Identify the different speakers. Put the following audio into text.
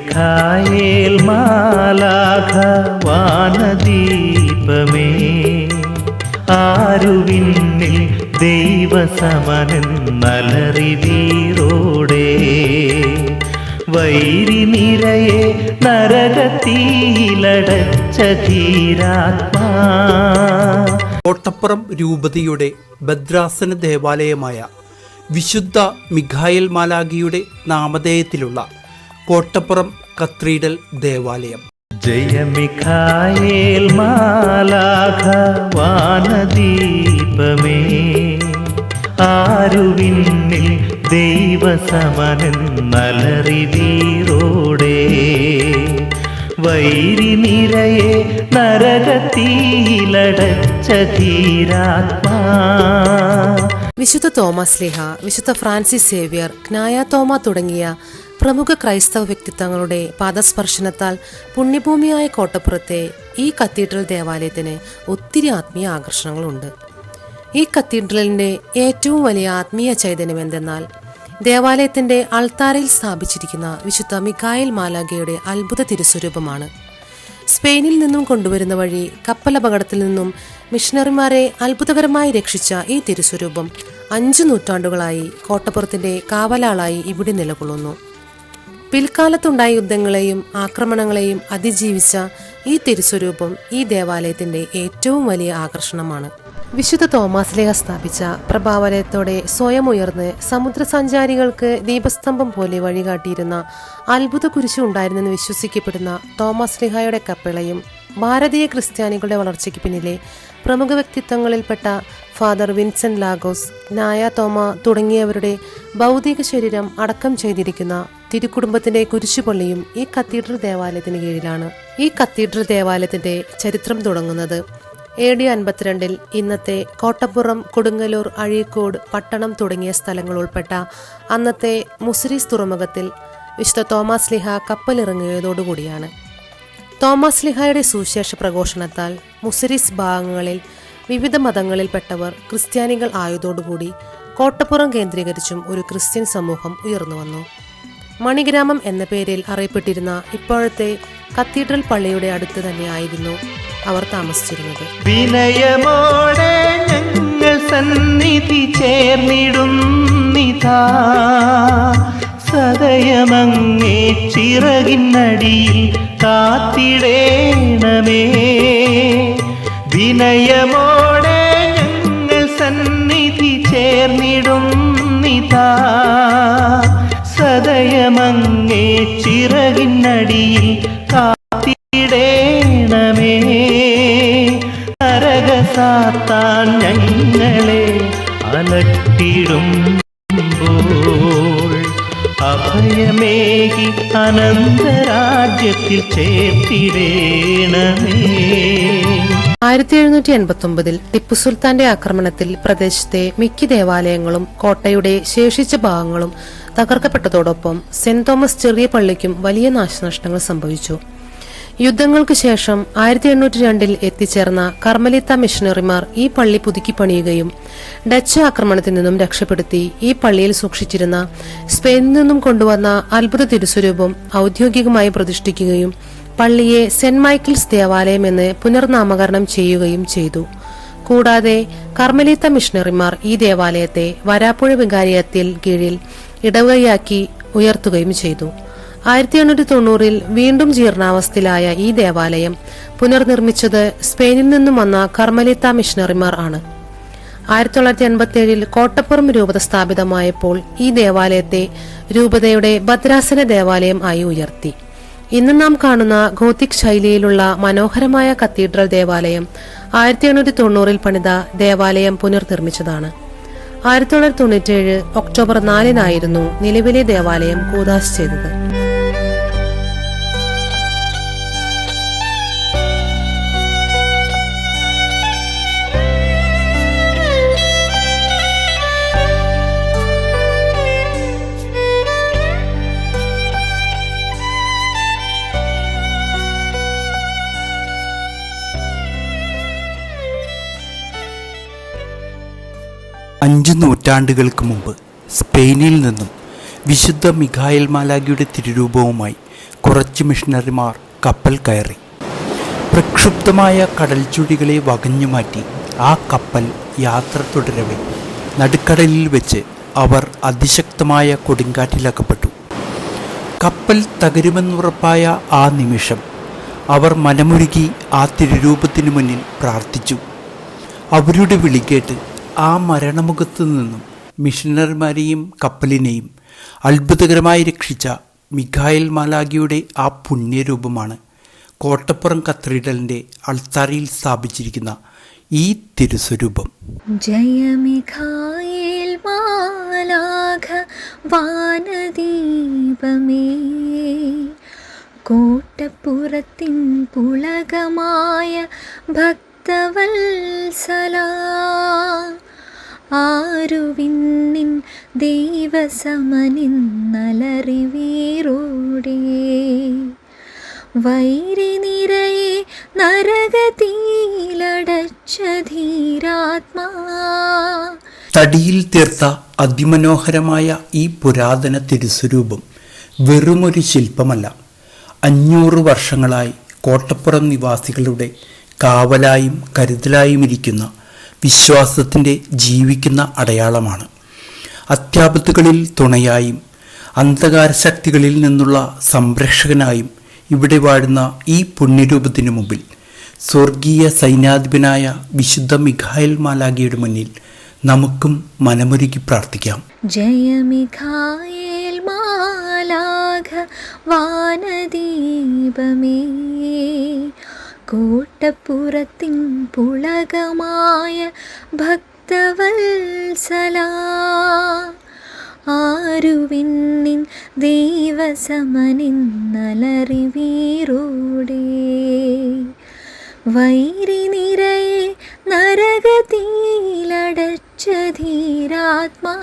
Speaker 1: Mikhail മാലാഖ വാനദീപമേ, ആരുവിന്നിൽ ദൈവസമനെന്നലറി വീറോടെ, വൈരി നിരയെ നരകത്തിലടച്ച ധീരാത്മാ.
Speaker 2: കോട്ടപ്പുറം രൂപതയുടെ ഭദ്രാസന ദേവാലയമായ വിശുദ്ധ മിഖായേൽ മാലാഖയുടെ നാമധേയത്തിലുള്ള കോട്ടപ്പുറം കത്തീഡ്രൽ ദേവാലയം.
Speaker 1: ജയ മിഖായേൽ മാലാഖ വാനദീപമേ, ആരുവിന്നിൽ ദൈവസമനെന്നലറി വീറോടെ, വൈരി നിരയെ നരകത്തിലടച്ച ധീരാത്മാ.
Speaker 3: വിശുദ്ധ തോമസ് ലീഹ, വിശുദ്ധ ഫ്രാൻസിസ് സേവ്യർ, ജ്ഞായ തോമ തുടങ്ങിയ പ്രമുഖ ക്രൈസ്തവ വ്യക്തിത്വങ്ങളുടെ പാദസ്പർശനത്താൽ പുണ്യഭൂമിയായ കോട്ടപ്പുറത്തെ ഈ കത്തീഡ്രൽ ദേവാലയത്തിന് ഒത്തിരി ആത്മീയ ആകർഷണങ്ങളുണ്ട്. ഈ കത്തീഡ്രലിൻ്റെ ഏറ്റവും വലിയ ആത്മീയ ചൈതന്യം എന്തെന്നാൽ ദേവാലയത്തിൻ്റെ അൾത്താരയിൽ സ്ഥാപിച്ചിരിക്കുന്ന വിശുദ്ധ മിഖായേൽ മാലാഖയുടെ അത്ഭുത തിരുസ്വരൂപമാണ്. സ്പെയിനിൽ നിന്നും കൊണ്ടുവരുന്ന വഴി കപ്പലപകടത്തിൽ നിന്നും മിഷണറിമാരെ അത്ഭുതകരമായി രക്ഷിച്ച ഈ തിരുസ്വരൂപം 5 നൂറ്റാണ്ടുകളായി കോട്ടപ്പുറത്തിൻ്റെ കാവലാളായി ഇവിടെ നിലകൊള്ളുന്നു. പിൽക്കാലത്തുണ്ടായ യുദ്ധങ്ങളെയും ആക്രമണങ്ങളെയും അതിജീവിച്ച ഈ തിരുസ്വരൂപം ഈ ദേവാലയത്തിൻ്റെ ഏറ്റവും വലിയ ആകർഷണമാണ്. വിശുദ്ധ തോമസ് ലീഹ സ്ഥാപിച്ച പ്രഭാവലയത്തോടെ സ്വയം ഉയർന്ന് സമുദ്രസഞ്ചാരികൾക്ക് ദീപസ്തംഭം പോലെ വഴികാട്ടിയിരുന്ന അത്ഭുത കുരിശ് ഉണ്ടായിരുന്നെന്ന് വിശ്വസിക്കപ്പെടുന്ന തോമസ് ലീഹയുടെ കപ്പളയും ഭാരതീയ ക്രിസ്ത്യാനികളുടെ വളർച്ചയ്ക്ക് പിന്നിലെ പ്രമുഖ വ്യക്തിത്വങ്ങളിൽപ്പെട്ട ഫാദർ വിൻസെന്റ് ലാഗോസ്, ജ്ഞായ തോമ തുടങ്ങിയവരുടെ ഭൗതിക ശരീരം അടക്കം ചെയ്തിരിക്കുന്ന തിരുക്കുടുംബത്തിന്റെ കുരിശുപള്ളിയും ഈ കത്തീഡ്രൽ ദേവാലയത്തിന് കീഴിലാണ്. ഈ കത്തീഡ്രൽ ദേവാലയത്തിന്റെ ചരിത്രം തുടങ്ങുന്നത് AD 52 ഇന്നത്തെ കോട്ടപ്പുറം, കൊടുങ്ങല്ലൂർ, അഴീക്കോട്, പട്ടണം തുടങ്ങിയ സ്ഥലങ്ങൾ ഉൾപ്പെട്ട അന്നത്തെ മുസിരീസ് തുറമുഖത്തിൽ വിശുദ്ധ തോമസ് ലീഹ കപ്പലിറങ്ങിയതോടുകൂടിയാണ്. തോമസ് ലീഹയുടെ സുവിശേഷ പ്രഘോഷണത്താൽ മുസിരീസ് ഭാഗങ്ങളിൽ വിവിധ മതങ്ങളിൽപ്പെട്ടവർ ക്രിസ്ത്യാനികൾ ആയതോടുകൂടി കോട്ടപ്പുറം കേന്ദ്രീകരിച്ചും ഒരു ക്രിസ്ത്യൻ സമൂഹം ഉയർന്നു വന്നു. മണിഗ്രാമം എന്ന പേരിൽ അറിയപ്പെട്ടിരുന്ന ഇപ്പോഴത്തെ കത്തീഡ്രൽ പള്ളിയുടെ അടുത്ത് തന്നെയായിരുന്നു അവർ താമസിച്ചിരുന്നത്.
Speaker 1: വിനയമോടെ ഞങ്ങൾ സന്നിധി ചേർന്നിടുന്നിതാ, സദയമങ്ങേ ചിറകിനടിയിൽ കാത്തിടേണമേ. വിനയമോടെ ഞങ്ങൾ സന്നിധി ചേർന്നിടുന്നിതാ, സദയമങ്ങേ ചിറകിനടിയിൽ കാത്തിടേണമേ. നരകസാത്താൻ ഞങ്ങളെ അലട്ടിടുമ്പോൾ അഭയമേകി അനന്തരാജ്യത്തിൽ ചേർത്തിടേണമേ.
Speaker 3: 1789 ടിപ്പു സുൽത്താന്റെ ആക്രമണത്തിൽ പ്രദേശത്തെ മിക്ക ദേവാലയങ്ങളും കോട്ടയുടെ ശേഷിച്ച ഭാഗങ്ങളും തകർക്കപ്പെട്ടതോടൊപ്പം സെന്റ് തോമസ് ചെറിയ പള്ളിക്കും വലിയ നാശനഷ്ടങ്ങൾ സംഭവിച്ചു. യുദ്ധങ്ങൾക്ക് ശേഷം 1802 എത്തിച്ചേർന്ന കർമ്മലിത്ത മിഷണറിമാർ ഈ പള്ളി പുതുക്കി പണിയുകയും ഡച്ച് ആക്രമണത്തിൽ നിന്നും രക്ഷപ്പെടുത്തി ഈ പള്ളിയിൽ സൂക്ഷിച്ചിരുന്ന സ്പെയിനിൽ നിന്നും കൊണ്ടുവന്ന അത്ഭുത തിരുസ്വരൂപം ഔദ്യോഗികമായി പ്രതിഷ്ഠിക്കുകയും പള്ളിയെ സെന്റ് മൈക്കിൾസ് ദേവാലയം എന്ന് പുനർനാമകരണം ചെയ്യുകയും ചെയ്തു. കൂടാതെ കർമ്മലിത്ത മിഷണറിമാർ ഈ ദേവാലയത്തെ വരാപ്പുഴ വികാരിയത്തിൽ കീഴിൽ ഇടവകയാക്കി ഉയർത്തുകയും ചെയ്തു. 1890 വീണ്ടും ജീർണാവസ്ഥയിലായ ഈ ദേവാലയം പുനർനിർമ്മിച്ചത് സ്പെയിനിൽ നിന്നും വന്ന കർമ്മലിത്ത മിഷണറിമാർ ആണ്. 1987 കോട്ടപ്പുറം രൂപത സ്ഥാപിതമായപ്പോൾ ഈ ദേവാലയത്തെ രൂപതയുടെ ഭദ്രാസന ദേവാലയം ആയി ഉയർത്തി. ഇന്ന് നാം കാണുന്ന ഗോത്തിക് ശൈലിയിലുള്ള മനോഹരമായ കത്തീഡ്രൽ ദേവാലയം 1890 പണിത ദേവാലയം പുനർനിർമ്മിച്ചതാണ്. 1997 ഒക്ടോബർ 4 നിലവിലെ ദേവാലയം കൂദാശ ചെയ്തത്.
Speaker 2: അഞ്ച് നൂറ്റാണ്ടുകൾക്ക് മുമ്പ് സ്പെയിനിൽ നിന്നും വിശുദ്ധ മിഖായേൽ മാലാഖയുടെ തിരുരൂപവുമായി കുറച്ച് മിഷണറിമാർ കപ്പൽ കയറി. പ്രക്ഷുബ്ധമായ കടൽ ചുഴികളെ വകഞ്ഞു മാറ്റി ആ കപ്പൽ യാത്ര തുടരവേ നടുക്കടലിൽ വെച്ച് അവർ അതിശക്തമായ കൊടുങ്കാറ്റിലകപ്പെട്ടു. കപ്പൽ തകരുമെന്നുറപ്പായ ആ നിമിഷം അവർ മനമുരുകി ആ തിരുരൂപത്തിനു മുന്നിൽ പ്രാർത്ഥിച്ചു. അവരുടെ വിളികേട്ട് ആ മരണമുഖത്തു നിന്നും മിഷണറിമാരെയും കപ്പലിനെയും അത്ഭുതകരമായി രക്ഷിച്ച മിഖായേൽ മാലാഖയുടെ ആ പുണ്യരൂപമാണ് കോട്ടപ്പുറം കത്തീഡ്രലിൻ്റെ അൾത്താരയിൽ സ്ഥാപിച്ചിരിക്കുന്ന ഈ തിരുസ്വരൂപം.
Speaker 4: ജയ മിഖായേൽ മാലാഖ വാനദീപമേ, കോട്ടപ്പുറത്തിൻ പുളകമായ ഭക്തവത്സലാ, ആരുവിന്നിൻ ദൈവസമനിന്നലറിവീറോടെ, വൈരി നിരയെ നരകതീലടച്ച ധീരാത്മാ.
Speaker 2: തടിയിൽ തീർത്ത അതിമനോഹരമായ ഈ പുരാതന തിരുസ്വരൂപം വെറുമൊരു ശില്പമല്ല, 500 വർഷങ്ങളായി കോട്ടപ്പുറം നിവാസികളുടെ കാവലായും കരുതലായും ഇരിക്കുന്ന വിശ്വാസത്തിൻ്റെ ജീവിക്കുന്ന അടയാളമാണ്. അത്യാപത്തുകളിൽ തുണയായും അന്ധകാര ശക്തികളിൽ നിന്നുള്ള സംരക്ഷകനായും ഇവിടെ വാഴുന്ന ഈ പുണ്യരൂപത്തിനു മുമ്പിൽ സ്വർഗീയ സൈന്യാധിപനായ വിശുദ്ധ മിഖായേൽ മാലാഖയുടെ മുന്നിൽ നമുക്കും മനമൊരുക്കി പ്രാർത്ഥിക്കാം.
Speaker 4: ജയ മിഖായേൽ മാലാഖ വാനദീപമേ, കോട്ടപ്പുറത്തിൻ പുളകമായ ഭക്തവത്സലാ, ആരുവിന്നിൻ ദൈവസമനിന്നലറിവീറോടെ, വൈരി നിരയെ നരകതീലടച്ച ധീരാത്മാ.